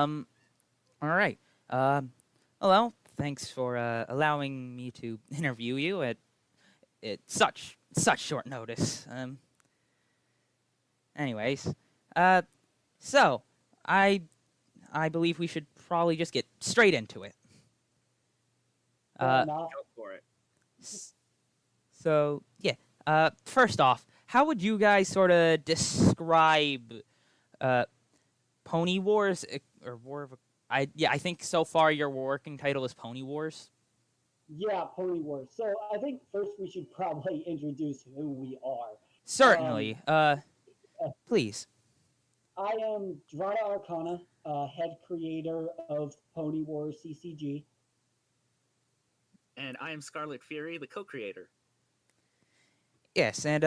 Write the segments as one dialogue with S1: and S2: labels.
S1: All right. Hello. Thanks for allowing me to interview you at such short notice. Anyways, uh, so I I believe we should probably just get straight into it.
S2: Fair
S1: Uh,
S2: enough.
S3: Go for it.
S1: s- so yeah. First off, how would you guys sort of describe uh Pony Wars or War of? I think so far your working title is Pony Wars.
S2: Yeah, Pony Wars. So I think first we should probably introduce who we are. Um,
S1: Certainly. Please.
S2: I am Drana Arcana, head creator of Pony Wars CCG.
S3: And I am Scarlet Fury, the co-creator.
S1: Yes, and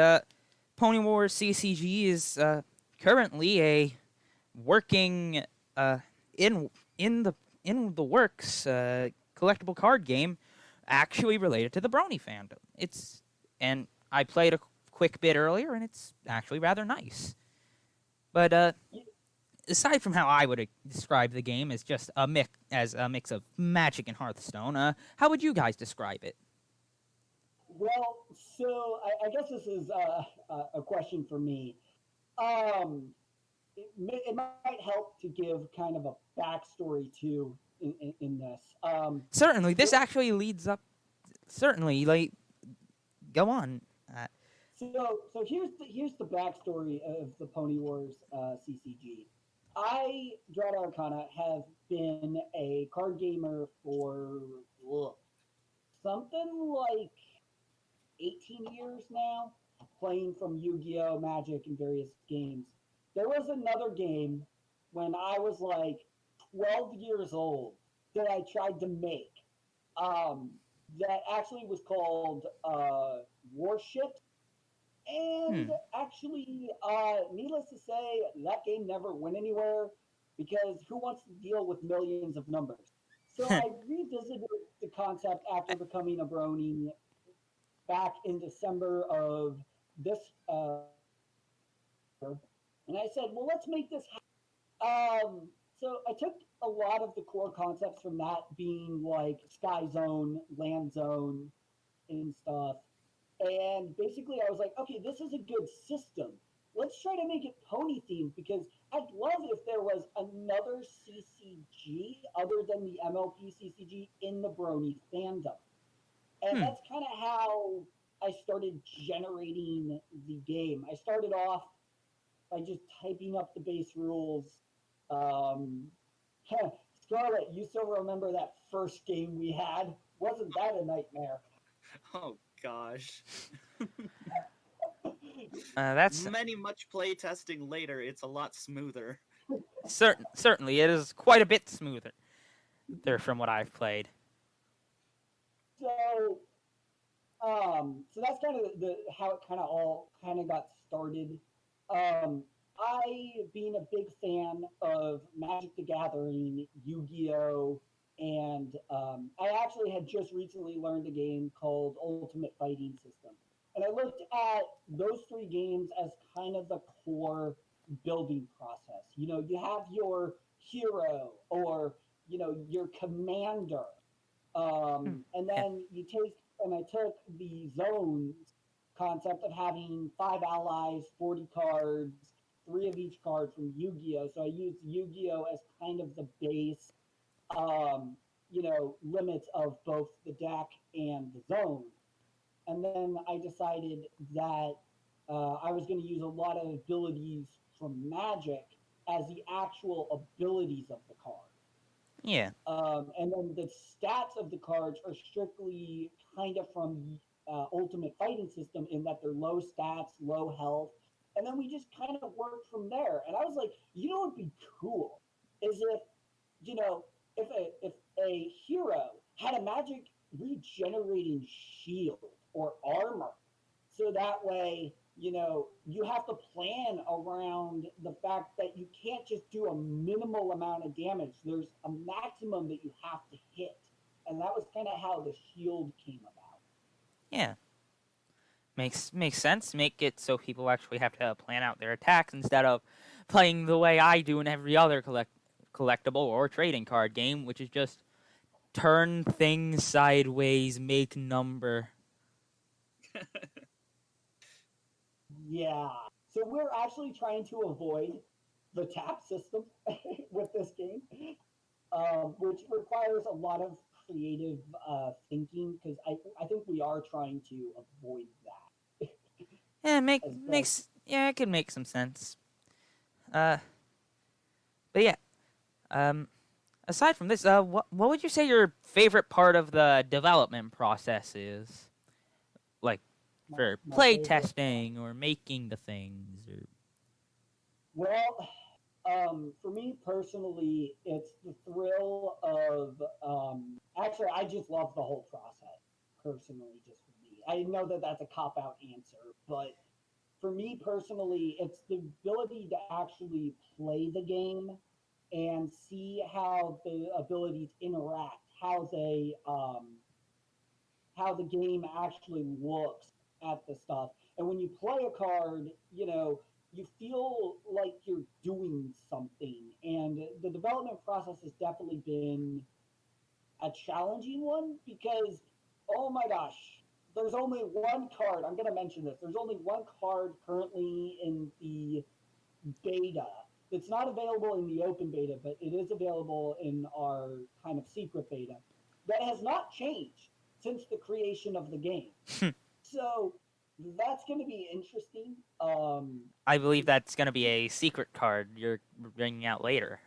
S1: Pony Wars CCG is currently a working uh, in in the works collectible card game actually related to the Brony fandom. And I played a quick bit earlier, and it's actually rather nice. But aside from how I would describe the game as just a mix of Magic and Hearthstone, how would you guys describe it?
S2: Well, so I guess this is a question for me. Um, it might help to give kind of a backstory to in this.
S1: Certainly, this
S2: So,
S1: actually leads up. Certainly, like, go on. Uh,
S2: so here's the backstory of the Pony Wars CCG. I, Drata Arcana, have been a card gamer for ugh, something like 18 years now, playing from Yu-Gi-Oh, Magic, and various games. There was another game when I was like 12 years old that I tried to make. Um, that actually was called Warships. And
S1: hmm.
S2: actually, needless to say, that game never went anywhere because who wants to deal with millions of numbers? So I revisited the concept after becoming a brony back in December of this year, and I said, well, let's make this happen. So I took a lot of the core concepts from that being like Sky Zone, Land Zone, and stuff. And basically, I was like, okay, this is a good system. Let's try to make it pony themed because I'd love if there was another CCG other than the MLP CCG in the Brony fandom. And
S1: Hmm.
S2: that's kind of how I started generating the game. I started off by just typing up the base rules. Um, Scarlett, you still remember that first game we had? Wasn't that a nightmare?
S3: Oh gosh.
S1: That's
S3: Much play testing later, it's a lot smoother.
S1: certainly it is quite a bit smoother there from what I've played.
S2: So, so that's kind of the how it kind of all kind of got started. I, being a big fan of Magic the Gathering, Yu-Gi-Oh, and I actually had just recently learned a game called Ultimate Fighting System, and I looked at those three games as kind of the core building process. You know, you have your hero or your commander,
S1: Hmm.
S2: and
S1: Yeah.
S2: then I took the zones concept of having 5 allies, 40 cards, three of each card from Yu-Gi-Oh. So I used Yu-Gi-Oh as kind of the base, limits of both the deck and the zone. And then I decided that I was going to use a lot of abilities from Magic as the actual abilities of the card.
S1: Yeah.
S2: And then the stats of the cards are strictly kind of from Ultimate Fighting System in that they're low stats, low health, and then we just kind of work from there. And I was like, what would be cool is if if a hero had a magic regenerating shield or armor, so that way you have to plan around the fact that you can't just do a minimal amount of damage. There's a maximum that you have to hit, and that was kind of how the shield came about.
S1: Yeah. Makes sense. Make it so people actually have to plan out their attacks instead of playing the way I do in every other collectible or trading card game, which is just turn things sideways, make number.
S2: Yeah. So we're actually trying to avoid the tap system with this game, which requires a lot of creative thinking because I think we are trying to avoid that.
S1: Yeah,
S2: As best.
S1: makes it could make some sense. Uh, but yeah. Aside from this, what would you say your favorite part of the development process is? Like for
S2: My
S1: play
S2: favorite.
S1: testing or making the things or
S2: Well, for me personally, it's the thrill of. Actually, I just love the whole process. Personally, just for me, I know that that's a cop out answer, but for me personally, it's the ability to actually play the game and see how the abilities interact, how the game actually looks at the stuff. And when you play a card, you feel like you're doing something. And the development process has definitely been a challenging one because, oh my gosh, there's only one card. I'm going to mention this. There's only one card currently in the beta. It's not available in the open beta, but it is available in our kind of secret beta that has not changed since the creation of the game. So that's going to be interesting.
S1: I believe that's going to be a secret card you're bringing out later.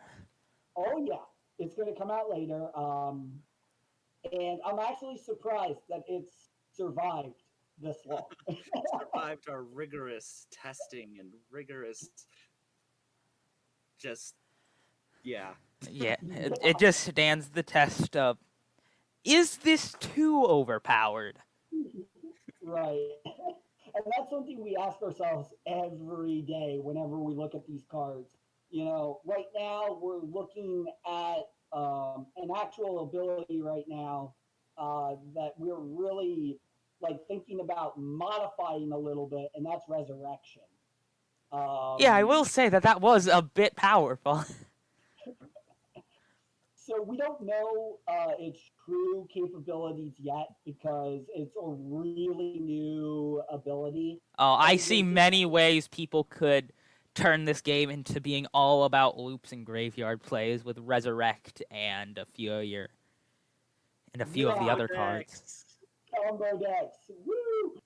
S2: Oh yeah, it's going to come out later, and I'm actually surprised that it's survived this long.
S3: Survived our rigorous testing and rigorous, just yeah.
S1: Yeah,
S2: Yeah,
S1: it just stands the test of is this too overpowered?
S2: right. And that's something we ask ourselves every day whenever we look at these cards. Right now we're looking at an actual ability right now that we're really like thinking about modifying a little bit, and that's resurrection.
S1: Yeah, I
S2: Um,
S1: will say that was a bit powerful.
S2: so we don't know its true capabilities yet because it's a really new ability,
S1: Oh, I
S2: and
S1: see
S2: we're just
S1: many ways people could turn this game into being all about loops and graveyard plays with Resurrect and a few of the
S2: yeah,
S3: Combo
S1: other cards.
S3: decks.
S2: combo decks. Woo!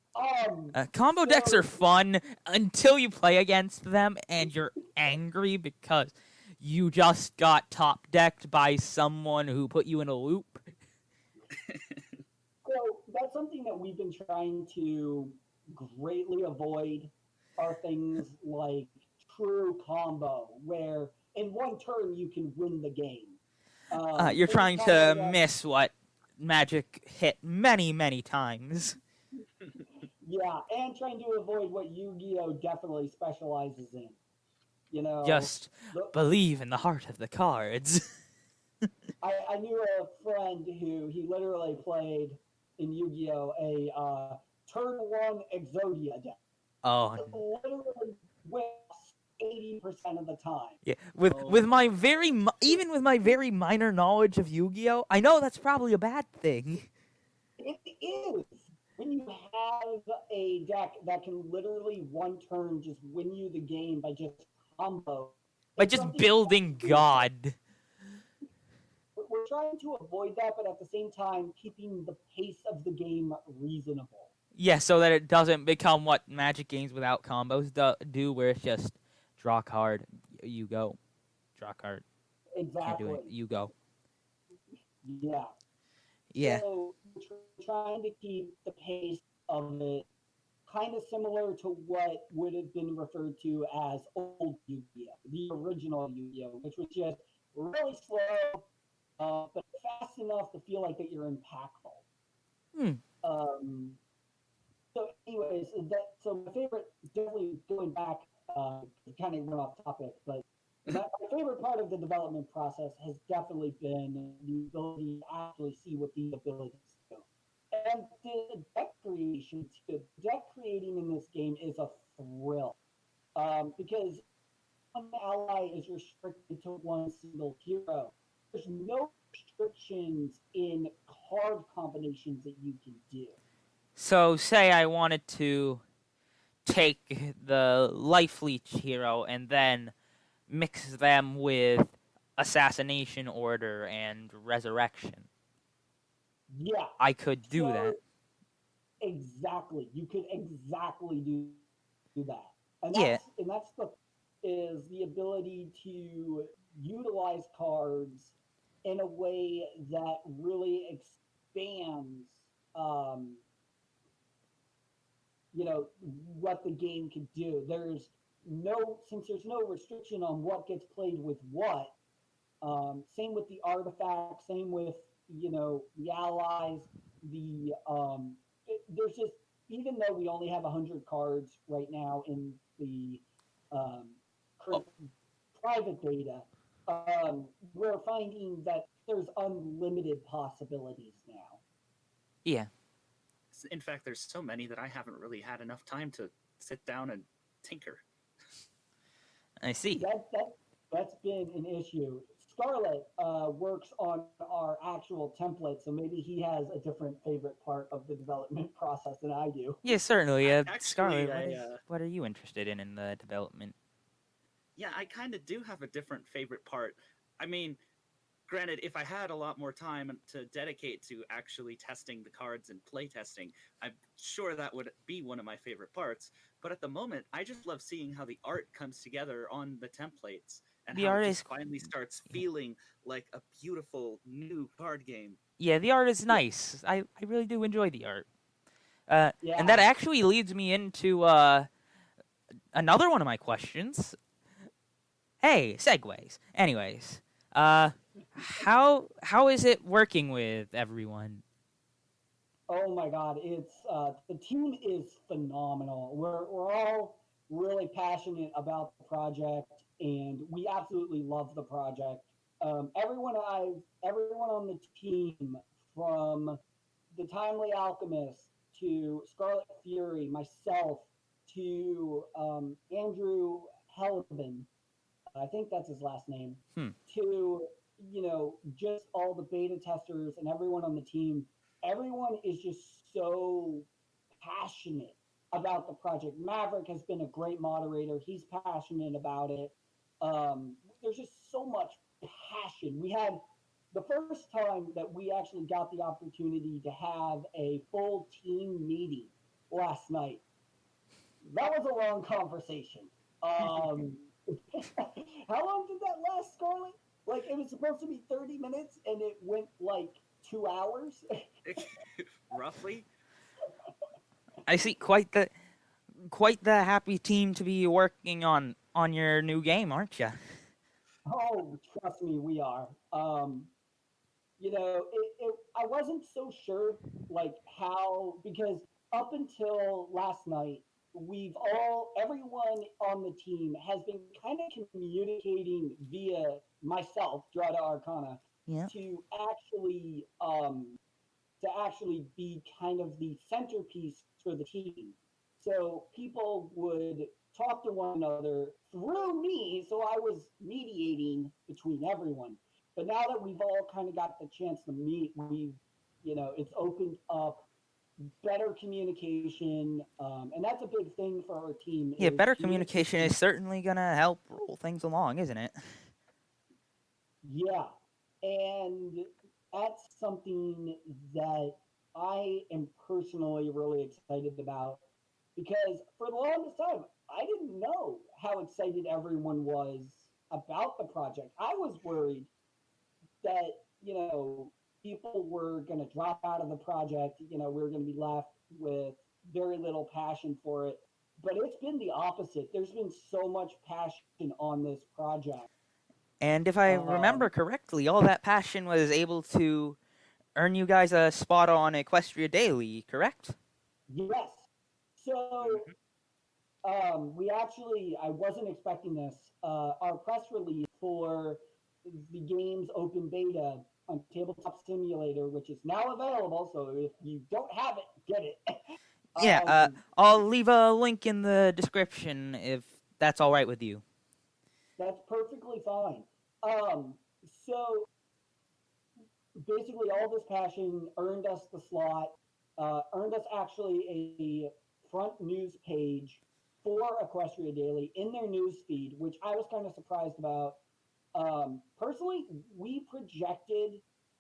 S1: Combo decks are
S2: So
S1: fun until you play against them and you're angry because you just got top decked by someone who put you in a loop.
S2: that's something that we've been trying to greatly avoid are things like true combo, where in one turn you can win the game.
S1: You're
S2: Things
S1: trying
S2: combo
S1: to
S2: decks,
S1: miss what Magic hit many, many times.
S2: yeah, and trying to avoid what Yu-Gi-Oh definitely specializes in. You know,
S1: Just
S2: the,
S1: believe in the heart of the cards.
S2: I knew a friend who he literally played in Yu-Gi-Oh a turn one Exodia deck.
S1: Oh,
S2: Literally wins 80% of the time.
S1: yeah.
S3: Oh,
S1: Even with my very minor knowledge of Yu-Gi-Oh, I know that's probably a bad thing.
S2: It is. When you have a deck that can literally one turn just win you the game by just combo,
S1: By
S2: it's
S1: just
S2: something we have
S1: building
S2: to do.
S1: God.
S2: We're trying to avoid that, but at the same time, keeping the pace of the game reasonable.
S1: Yeah, so that it doesn't become what Magic games without combos do, where it's just draw card, you go, draw card, can't do it,
S2: Exactly.
S1: you go.
S2: Yeah.
S1: Yeah,
S2: So we're trying to keep the pace of it kind of similar to what would have been referred to as old Yu-Gi-Oh, the original Yu-Gi-Oh, which was just really slow, but fast enough to feel like that you're impactful.
S1: hmm.
S2: Um, so, anyways, so my favorite, definitely going back, kind of went off topic, but my favorite part of the development process has definitely been the ability to actually see what these abilities do. And the deck creation too. Deck creating in this game is a thrill because one ally is restricted to one single hero. There's no restrictions in card combinations that you can do.
S1: So, say I wanted to take the Life Leech hero and then mix them with Assassination Order and Resurrection.
S2: Yeah.
S1: I could do
S2: So
S1: that.
S2: exactly, you could exactly do that, and
S1: Yeah,
S2: that's the is the ability to utilize cards in a way that really expands, um, what the game can do. There's no restriction on what gets played with what. Same with the artifacts. Same with the allies. There's just, even though we only have 100 cards right now in the um,
S3: Oh,
S2: private beta, we're finding that there's unlimited possibilities now.
S1: yeah,
S3: in fact, there's so many that I haven't really had enough time to sit down and tinker.
S1: I see.
S2: That's been an issue. Scarlett works on our actual template, so maybe he has a different favorite part of the development process than I do.
S1: Yeah, certainly.
S3: Actually,
S1: Scarlett, what are you interested in the development?
S3: yeah, I kind of do have a different favorite part. I mean, granted, if I had a lot more time to dedicate to actually testing the cards and play testing, I'm sure that would be one of my favorite parts. But at the moment, I just love seeing how the art comes together on the templates and
S1: The
S3: how it
S1: art
S3: just
S1: is,
S3: finally starts feeling like a beautiful new card game.
S1: yeah, the art is
S2: Yeah,
S1: nice. I really do enjoy the art. And
S2: yeah.
S1: that actually leads me into another one of my questions. Hey, segues. Anyways, uh, how is it working with everyone?
S2: Oh my God, it's the team is phenomenal. We're all really passionate about the project, and we absolutely love the project. Everyone on the team, from the Timely Alchemist to Scarlet Fury, myself to Andrew Hellivan, I think that's his last name,
S1: Hmm.
S2: to just all the beta testers and everyone on the team. Everyone is just so passionate about the project. Maverick has been a great moderator. He's passionate about it. There's just so much passion. We had the first time that we actually got the opportunity to have a full team meeting last night. That was a long conversation. Um, how long did that last, Scarlett? Like, it was supposed to be 30 minutes and it went like 2 hours.
S3: Roughly.
S1: I see quite the happy team to be working on your new game, aren't you?
S2: Oh, trust me, we are. I wasn't so sure, like, how, because up until last night, everyone on the team has been kind of communicating via myself, Drada Arcana,
S1: Yeah.
S2: to actually, be kind of the centerpiece for the team. So people would talk to one another through me, so I was mediating between everyone. But now that we've all kind of got the chance to meet, it's opened up better communication, and that's a big thing for our team
S1: Yeah,
S2: is
S1: better communication
S2: communication.
S1: is certainly gonna help roll things along, isn't it?
S2: Yeah, and that's something that I am personally really excited about because for the longest time, I didn't know how excited everyone was about the project. I was worried that, people were going to drop out of the project. We were going to be left with very little passion for it. But it's been the opposite. There's been so much passion on this project.
S1: And if I
S2: Um,
S1: remember correctly, all that passion was able to earn you guys a spot on Equestria Daily, correct?
S2: yes. So
S3: Hmm.
S2: I wasn't expecting this. Our press release for the game's open beta on Tabletop Simulator, which is now available. So if you don't have it, get it.
S1: Yeah,
S2: um,
S1: I'll leave a link in the description if that's all right with you.
S2: That's perfectly fine. So basically, all this passion earned us the slot, earned us actually a front news page for Equestria Daily in their news feed, which I was kind of surprised about. Personally, we projected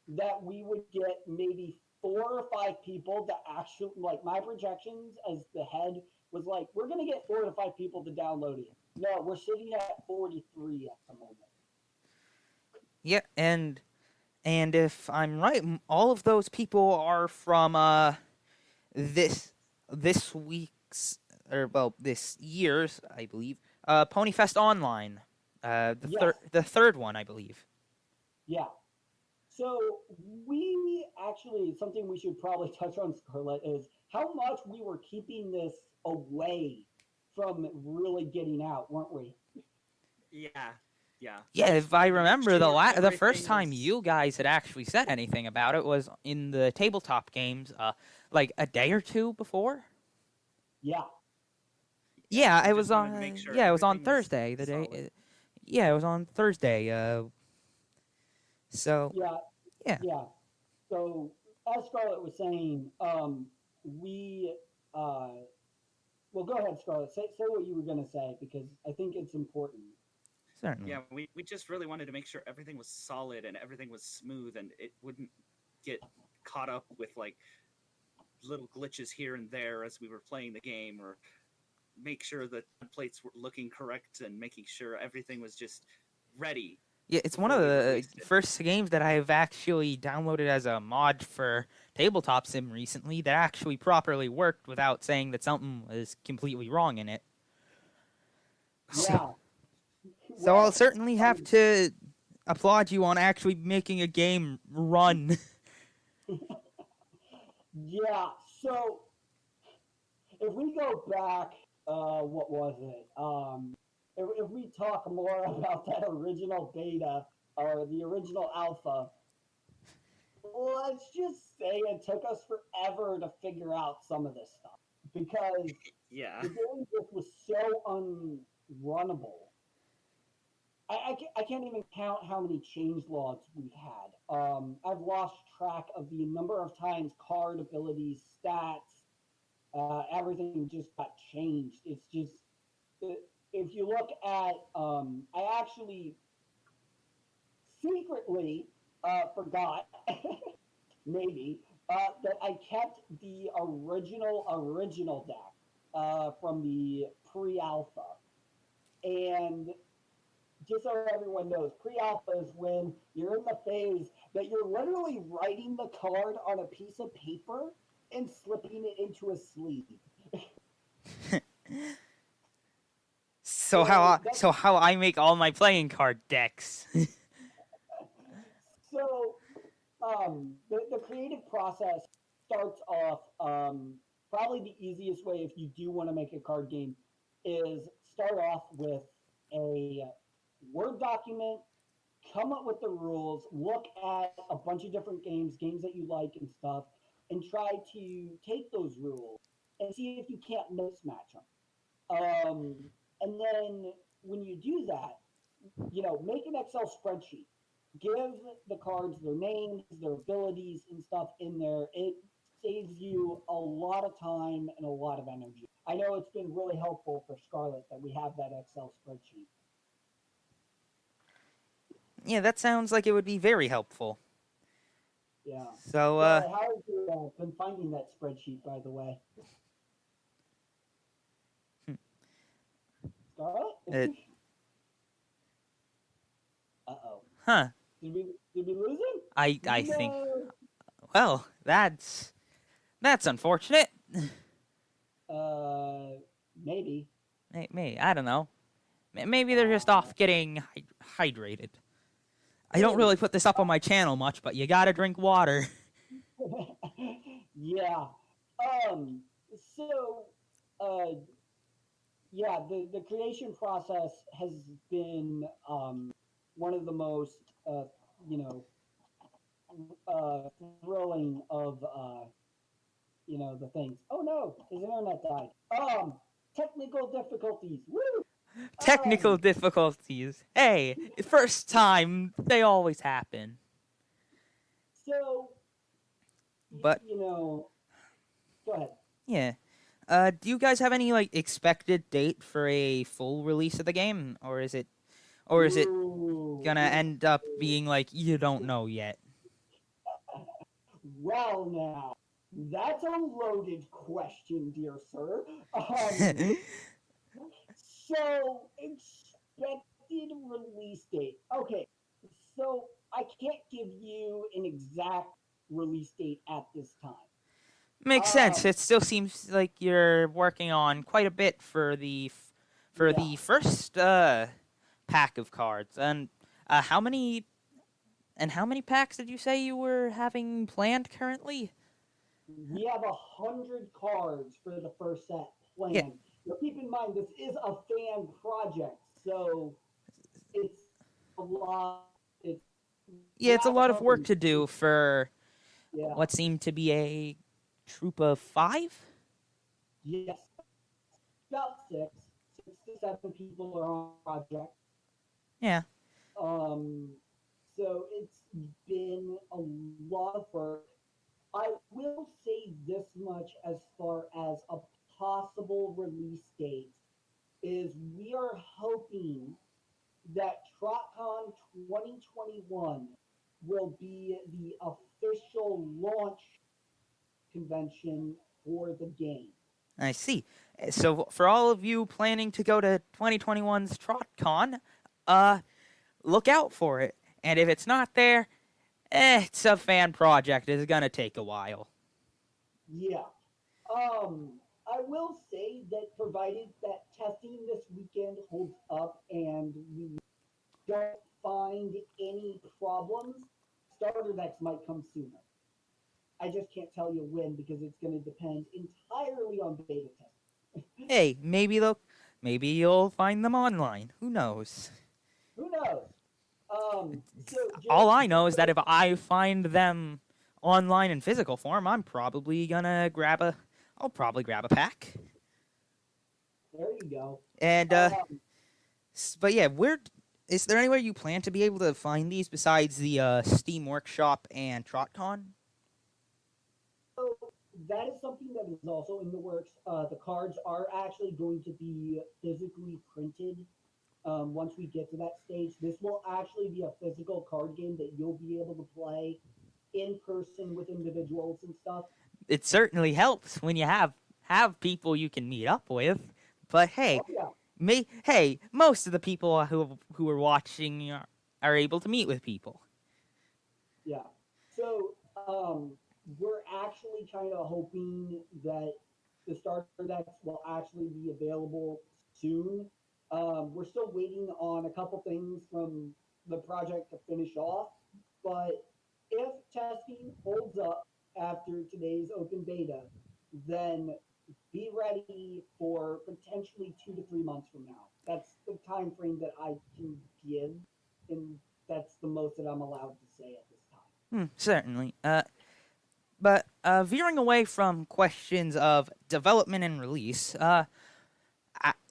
S2: that we would get maybe 4 or 5 people that actually, like my projections as the head was like, we're going to get 4 to 5 people to download it. No, we're sitting at 43 at the moment.
S1: Yeah, and if I'm right, all of those people are from this this week's, or well, this year's, I believe, Ponyfest Online,
S2: Yes,
S1: the third one, I believe.
S2: yeah. So we actually, something we should probably touch on, Scarlett, is how much we were keeping this away from really getting out, weren't we?
S3: Yeah, yeah. We
S1: Yeah,
S3: just
S1: if I
S3: wanted to make
S1: remember,
S3: sure
S1: the first
S3: everything
S1: time
S3: was.
S1: you guys had actually said anything about it was in the tabletop games, like a day or two before.
S2: Yeah,
S3: Yeah,
S1: Yeah,
S3: we
S1: I
S3: just
S1: was
S3: wanted to make
S1: on.
S3: sure
S1: Yeah, it was on
S3: everything was
S1: Thursday. The day.
S3: solid.
S1: Yeah, it was on Thursday. So
S2: yeah,
S1: yeah,
S2: yeah. So as Scarlett was saying, we uh, well, go ahead, Scarlett. Say what you were going to say because I think it's important.
S1: certainly.
S3: Yeah, we just really wanted to make sure everything was solid and everything was smooth and it wouldn't get caught up with like little glitches here and there as we were playing the game, or make sure the templates were looking correct and making sure everything was just ready
S1: Yeah, it's one
S3: before
S1: of
S3: we
S1: the
S3: released it.
S1: first games that I've actually downloaded as a mod for Tabletop Sim recently that actually properly worked without saying that something was completely wrong in it. So,
S2: Yeah.
S1: so I'll
S2: Well,
S1: certainly have to applaud you on actually making a game run.
S2: yeah. So if we go back, what was it? If we talk more about that original beta or the original alpha, let's just say it took us forever to figure out some of this stuff because
S3: Yeah.
S2: the game just was so unrunnable. I can't even count how many change logs we've had. I've lost track of the number of times card abilities, stats, everything just got changed. It's just if you look at, I actually secretly forgot maybe that I kept the original deck from the pre-alpha, and just so everyone knows, pre-alpha is when you're in the phase that you're literally writing the card on a piece of paper and slipping it into a sleeve. So that's
S1: So how I make all my playing card decks.
S2: so the creative process starts off probably the easiest way if you do want to make a card game is start off with a Word document, come up with the rules, look at a bunch of different games that you like and stuff, and try to take those rules and see if you can't mismatch them. Um, and then when you do that, make an Excel spreadsheet. Give the cards their names, their abilities, and stuff in there. It saves you a lot of time and a lot of energy. I know it's been really helpful for Scarlett that we have that Excel spreadsheet.
S1: Yeah, that sounds like it would be very helpful.
S2: Yeah.
S1: So,
S2: Scarlett, how have you been finding that spreadsheet, by the way? Scarlett?
S1: uh,
S2: Uh-oh.
S1: huh?
S2: Did we lose him?
S1: I think.
S2: No.
S1: Well, that's unfortunate.
S2: Maybe.
S1: May I don't know. Maybe they're just
S2: Uh,
S1: off getting hydrated. I don't
S2: maybe.
S1: really put this up on my channel much, but you gotta drink water.
S2: Yeah. Um. So, uh, yeah, the creation process has been one of the most you know thrilling of the things. Oh no, his internet died. Technical difficulties. Woo!
S1: Technical
S2: Um,
S1: difficulties. Hey, first time, they always happen.
S2: so
S1: But
S2: you know, go ahead.
S1: yeah. Do you guys have any like expected date for a full release of the game, or is it
S2: Ooh,
S1: gonna
S2: ooh.
S1: end up being like you don't know yet?
S2: Well, now that's a loaded question, dear sir. Um, so expected release date. Okay, so I can't give you an exact release date at this time.
S1: Makes sense.
S2: Um,
S1: It still seems like you're working on quite a bit for
S2: yeah,
S1: the first pack of cards. And how many packs did you say you were having planned currently?
S2: we have 100 cards for the first set
S1: Yeah,
S2: planned. Now, keep in mind this is a fan project, so it's a lot. It's
S1: yeah, it's a
S2: not
S1: lot of work
S2: something.
S1: to do for
S2: Yeah.
S1: what seemed to be a troop of 5.
S2: Yes. About six to seven people are on the project.
S1: Yeah,
S2: Um, so it's been a lot of work. I will say this much as far as a possible release date is we are hoping that TrotCon 2021 will be the official launch convention for the game.
S1: I see. So for all of you planning to go to 2021's TrotCon, uh, look out for it. And if it's not there, it's a fan project. It's gonna take a while.
S2: Yeah. I will say that provided that testing this weekend holds up and we don't find any problems, starter decks might come sooner. I just can't tell you when because it's going to depend entirely on beta testing.
S1: Hey, maybe you'll find them online. Who knows?
S2: Who knows? So
S1: All
S2: just
S1: I know is that if I find them online in physical form, I'll probably grab a pack.
S2: there you go.
S1: And
S2: Um,
S1: but yeah, where is there anywhere you plan to be able to find these besides the Steam Workshop and TrotCon?
S2: so that is something that is also in the works. The cards are actually going to be physically printed once we get to that stage. This will actually be a physical card game that you'll be able to play in person with individuals and stuff.
S1: It certainly helps when you have people you can meet up with. But
S2: Oh
S1: hey,
S2: yeah,
S1: most of the people who are watching are able to meet with people.
S2: yeah. So we're actually kind of hoping that the starter decks will actually be available soon. We're still waiting on a couple things from the project to finish off, but if testing holds up after today's open beta, then be ready for potentially 2 to 3 months from now. That's the time frame that I can give, and that's the most that I'm allowed to say at this time.
S1: Certainly. But veering away from questions of development and release,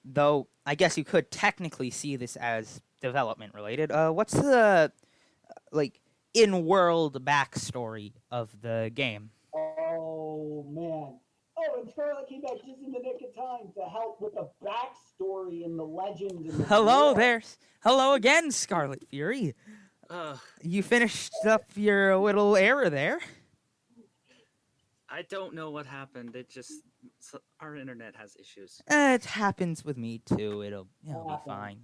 S1: though I guess you could technically see this as development related. What's the like in-world backstory of the game?
S2: Oh man. Oh, and Scarlet came back just in the nick of time to help with the backstory and the legend and the
S1: Hello
S2: lore.
S1: there. Hello again, Scarlet Fury.
S3: Uh,
S1: You finished up your little error there.
S3: I don't know what happened. Our internet has issues.
S1: It happens with me too. It'll be fine.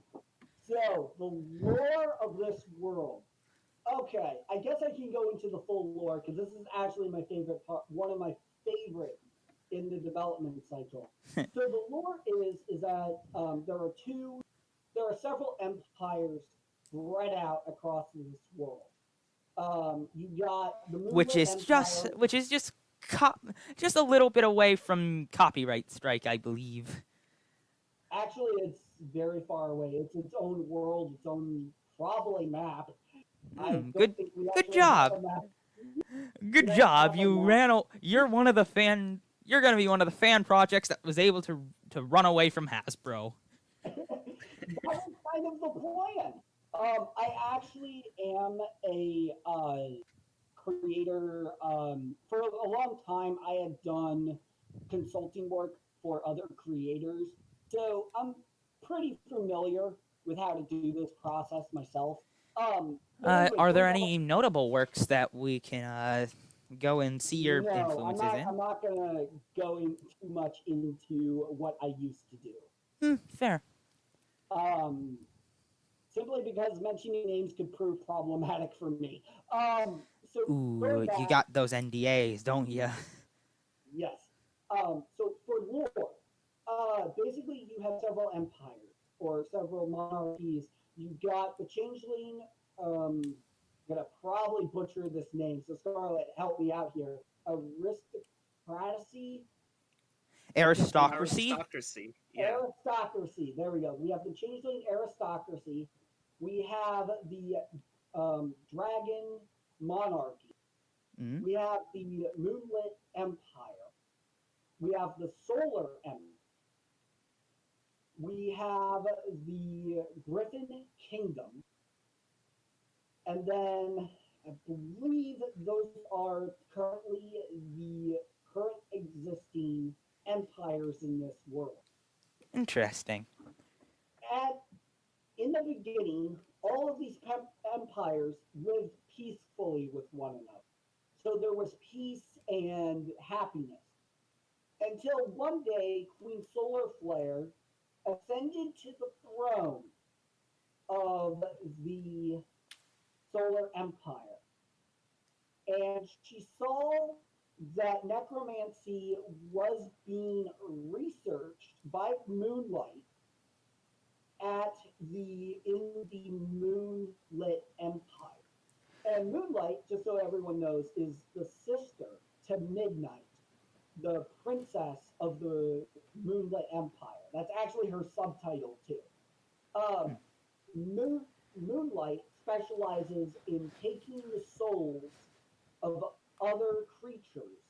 S2: So, the lore of this world. Okay, I guess I can go into the full lore because this is actually my favorite part, one of my favorites in the development cycle. So the lore is that there are several empires spread out across this world. You got the
S1: which
S2: Moonlit
S1: is just
S2: Empire.
S1: which is just just a little bit away from copyright strike, I believe.
S2: Actually, it's very far away. It's its own world, its own probably map. I
S1: Good,
S2: don't think we
S1: good
S2: actually have
S1: job.
S2: a map. We
S1: Good
S2: don't
S1: job.
S2: have a map.
S1: You're one of the fan. You're gonna be one of the fan projects that was able to run away from Hasbro.
S2: that was kind of the plan. I actually am a creator. For a long time, I had done consulting work for other creators, so I'm pretty familiar with how to do this process myself. But anyway,
S1: Are
S2: going
S1: there
S2: back,
S1: any notable works that we can go and see your
S2: no, I'm
S1: influences
S2: not.
S1: in?
S2: I'm not gonna go in too much into what I used to do.
S1: Fair.
S2: Um, Simply because mentioning names could prove problematic for me. So going
S1: Ooh, you
S2: back,
S1: got those NDAs, don't you?
S2: yes. So for lore, basically you have several empires or several monarchies. You've got the Changeling. I'm gonna probably butcher this name, so Scarlet, help me out here. Aristocracy. I can't pronounce
S1: Aristocracy.
S3: Aristocracy. Yeah.
S2: aristocracy. There we go. We have the Changeling aristocracy. We have the Dragon monarchy.
S1: Mm.
S2: We have the Moonlit Empire. We have the Solar Empire. We have the Griffin Kingdom. And then I believe those are currently the current existing empires in this world.
S1: Interesting.
S2: At in the beginning, all of these empires lived peacefully with one another. So there was peace and happiness. Until one day, Queen Solar Flare ascended to the throne of the Solar Empire. And she saw that necromancy was being researched by Moonlight at the Moonlit Empire. And Moonlight, just so everyone knows, is the sister to Midnight, the princess of the Moonlit Empire. That's actually her subtitle too. Um,
S1: Hmm.
S2: Moonlight specializes in taking the souls of other creatures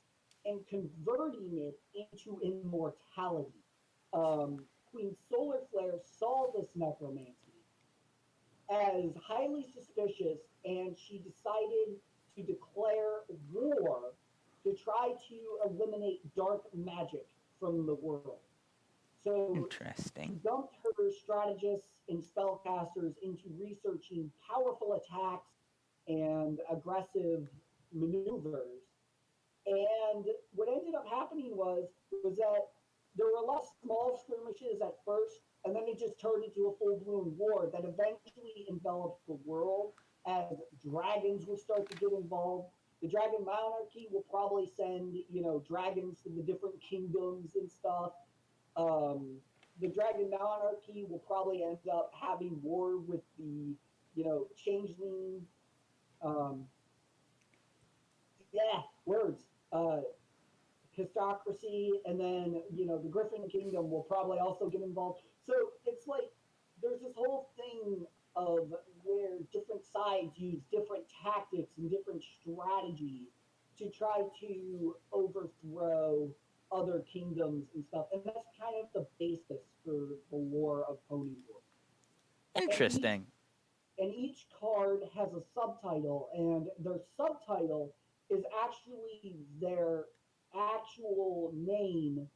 S2: and converting it into immortality. Queen Solar Flare saw this necromancy as highly suspicious, and she decided to declare war to try to eliminate dark magic from the world. So she
S1: Interesting.
S2: dumped her strategists and spellcasters into researching powerful attacks and aggressive maneuvers. And what ended up happening was that there were a lot of small skirmishes at first, and then it just turned into a full blown war that eventually enveloped the world as dragons would start to get involved. The dragon monarchy will probably send dragons to the different kingdoms and stuff. The dragon monarchy will probably end up having war with the changeling. Um, yeah, words. Histocracy, and then the Griffin Kingdom will probably also get involved. So it's like there's this whole thing of where different sides use different tactics and different strategies to try to overthrow other kingdoms and stuff, and that's kind of the basis for the lore of Pony War. And
S1: Interesting.
S2: each card has a subtitle, and their subtitle is actually their actual name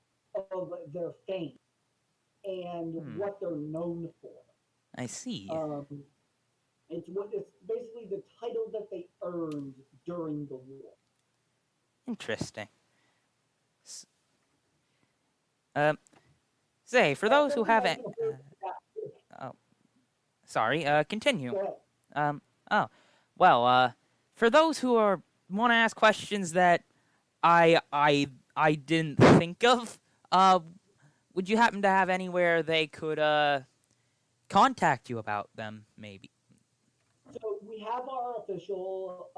S2: of their fame and
S1: Hmm.
S2: what they're known for.
S1: I see.
S2: Um, it's basically the title that they earned during the war.
S1: Interesting. S- Um, say for
S2: That's
S1: those who
S2: something I
S1: haven't.
S2: can afford. Yeah,
S1: Oh, sorry. Continue.
S2: go ahead.
S1: Um. Oh, well. For those who are want to ask questions that I didn't think of. Would you happen to have anywhere they could contact you about them? Maybe.
S2: So we have our official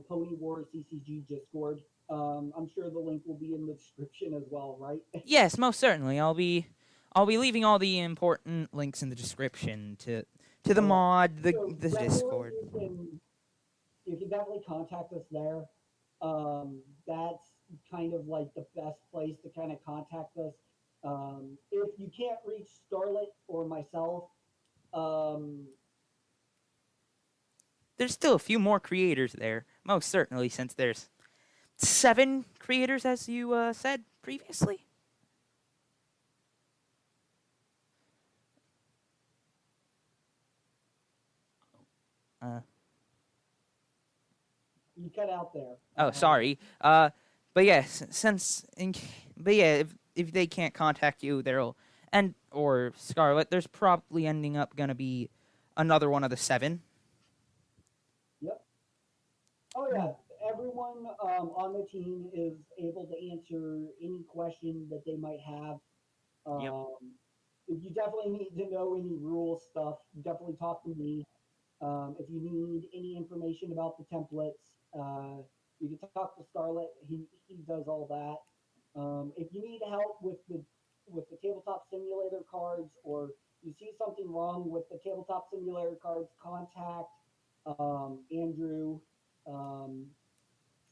S2: Pony War CCG Discord. I'm sure the link will be in the description as well, right?
S1: Yes, most certainly. I'll be leaving all the important links in the description to the
S2: All right.
S1: mod,
S2: So
S1: the
S2: definitely
S1: Discord.
S2: you can definitely contact us there. That's kind of like the best place to kind of contact us. If you can't reach Scarlet or myself, Um,
S1: There's still a few more creators there, most certainly, since there's 7 creators, as you said previously. Uh,
S2: you cut out there.
S1: oh, sorry. But yes, but yeah, if they can't contact you, or Scarlet, there's probably ending up gonna be another one of the 7.
S2: Yep. Oh yeah. Everyone on the team is able to answer any question that they might have.
S3: Yep.
S2: If you definitely need to know any rule stuff, definitely talk to me. If you need any information about the templates, you can talk to Scarlet. He does all that. If you need help with the tabletop simulator cards, or you see something wrong with the tabletop simulator cards, contact Andrew. Um,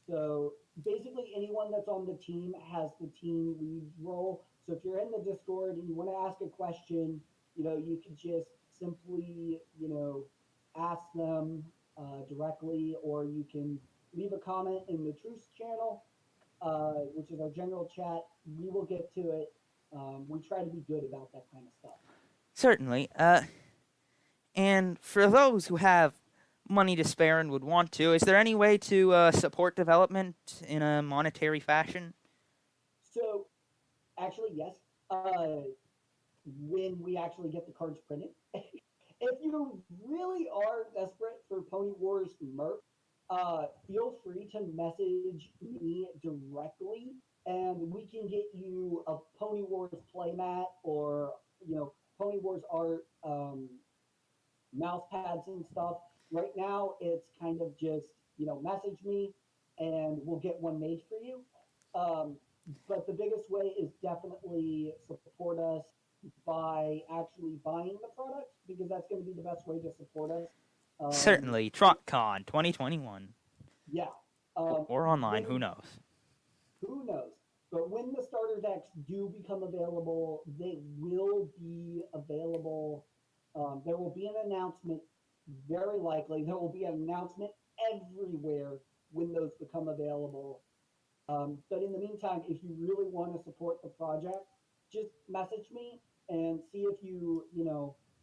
S2: so basically, anyone that's on the team has the team lead role. So if you're in the Discord and you want to ask a question, you can just simply, ask them directly, or you can leave a comment in the Truce channel, which is our general chat. We will get to it. We try to be good about that kind of stuff.
S1: Certainly. And for those who have money to spare and would want to, is there any way to support development in a monetary fashion?
S2: So, actually, yes. When we actually get the cards printed, if you really are desperate for Pony Wars merch, feel free to message me directly, and we can get you a Pony Wars playmat, or Pony Wars art, mouse pads and stuff. Right now, it's kind of just message me, and we'll get one made for you. Um, but the biggest way is definitely support us by actually buying the product, because that's going to be the best way to support us.
S1: Certainly. TrotCon 2021.
S2: Yeah.
S1: Or online,
S2: when,
S1: who knows?
S2: who knows? But when the starter decks do become available, they will be available. There will be an announcement, very likely. There will be an announcement everywhere when those become available. But in the meantime, if you really want to support the project, just message me and see if you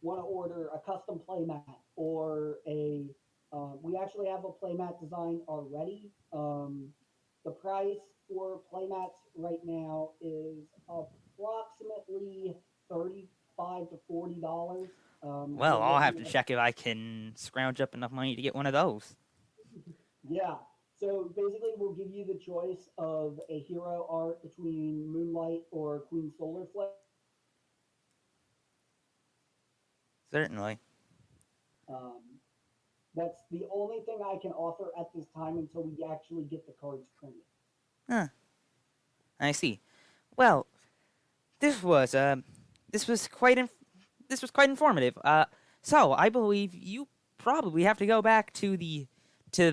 S2: want to order a custom playmat, or a. We actually have a playmat design already. The price for playmats right now is approximately $35 to $40.
S1: Well,
S2: We're
S1: I'll have
S2: looking
S1: to
S2: at,
S1: check if I can scrounge up enough money to get one of those.
S2: yeah. So basically, we'll give you the choice of a hero art between Moonlight or Queen Solar Flare.
S1: Certainly.
S2: Um, that's the only thing I can offer at this time until we actually get the cards printed.
S1: Huh. I see. Well, this was this was quite this was quite informative. So I believe you probably have to go back to the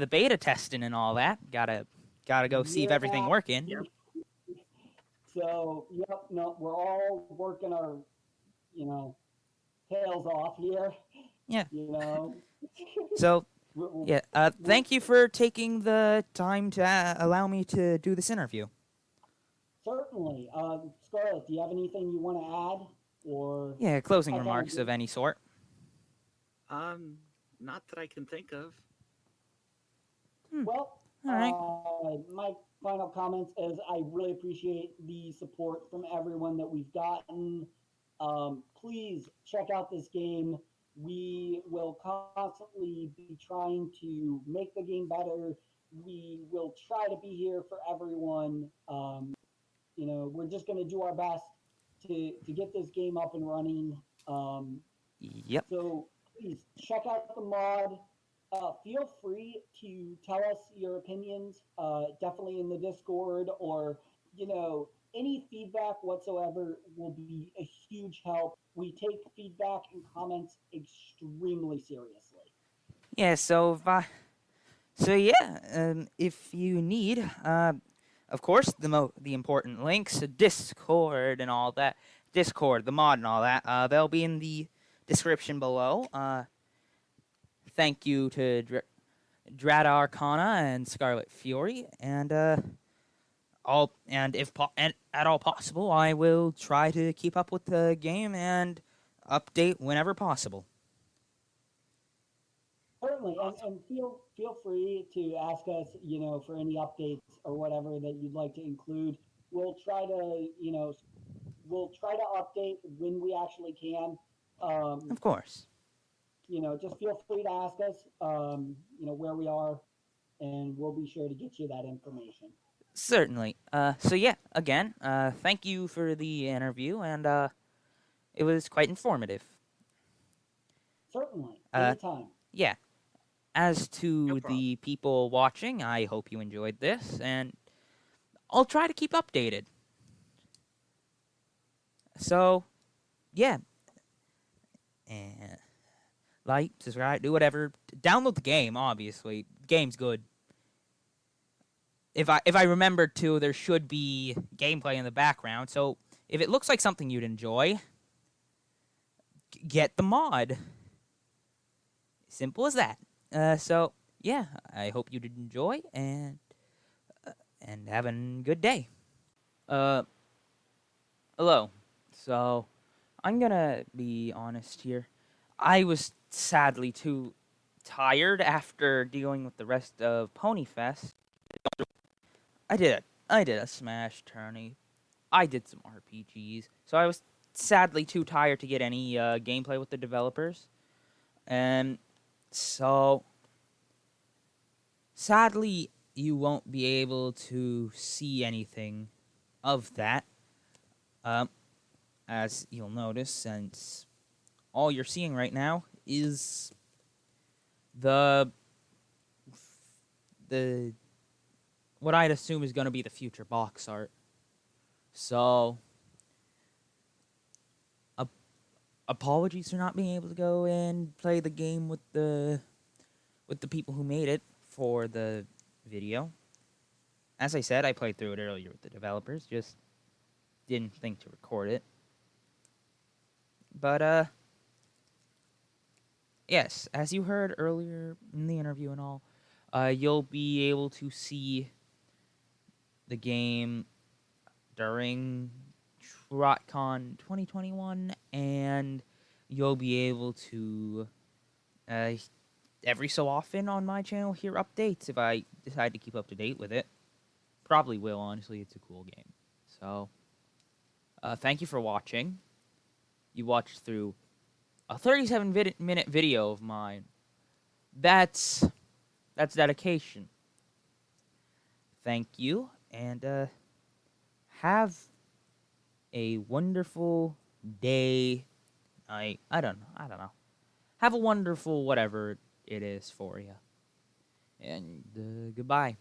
S1: beta testing and all that. Gotta go see if everything
S2: Yeah.
S1: working.
S3: Yep.
S2: So, yep, no, we're all working our, tails off here.
S1: Yeah.
S2: So,
S1: So yeah. Thank you for taking the time to allow me to do this interview.
S2: certainly. Scarlett, do you have anything you want to add, or
S1: Yeah. Closing
S2: I kinda
S1: remarks
S2: did?
S1: of any sort.
S3: Not that I can think of.
S2: Well,
S1: All right.
S2: my final comments is I really appreciate the support from everyone that we've gotten. Please check out this game. We will constantly be trying to make the game better. We will try to be here for everyone. We're just going to do our best to get this game up and running.
S1: Yep.
S2: So please check out the mod. Feel free to tell us your opinions, definitely in the Discord, or any feedback whatsoever will be a huge help. We take feedback and comments extremely seriously.
S1: Yeah. So yeah. If you need of course, the important links, Discord and all that, Discord, the mod and all that, they'll be in the description below. Thank you to Drata Arcana and Scarlet Fury, and if at all possible, I will try to keep up with the game and update whenever possible.
S2: Certainly, and feel free to ask us, for any updates or whatever that you'd like to include. We'll try to, we'll try to update when we actually can.
S1: Of course.
S2: Just feel free to ask us, where we are, and we'll be sure to get you that information.
S1: Certainly. So yeah, again, thank you for the interview, and it was quite informative.
S2: Certainly, anytime.
S1: Yeah. As to
S3: problem.
S1: the people watching, I hope you enjoyed this, and I'll try to keep updated. So, yeah. And like, subscribe, do whatever. Download the game, obviously. The game's good. If I remembered to, there should be gameplay in the background, so if it looks like something you'd enjoy, get the mod. Simple as that. So yeah, I hope you did enjoy and have a good day. Hello. So I'm gonna be honest here. I was sadly too tired after dealing with the rest of Ponyfest. I did a Smash tourney. I did some RPGs. So I was sadly too tired to get any gameplay with the developers. And so sadly, you won't be able to see anything of that. As you'll notice, since all you're seeing right now is the what I'd assume is going to be the future box art. So, apologies for not being able to go and play the game with the people who made it for the video. As I said, I played through it earlier with the developers, just didn't think to record it. But, yes, as you heard earlier in the interview and all, you'll be able to see the game during TrotCon 2021, and you'll be able to, every so often on my channel, hear updates if I decide to keep up to date with it. Probably will, honestly. It's a cool game. So, thank you for watching. You watched through a 37-minute video of mine. That's dedication. Thank you, and have a wonderful day. I don't know. Have a wonderful whatever it is for you. And goodbye.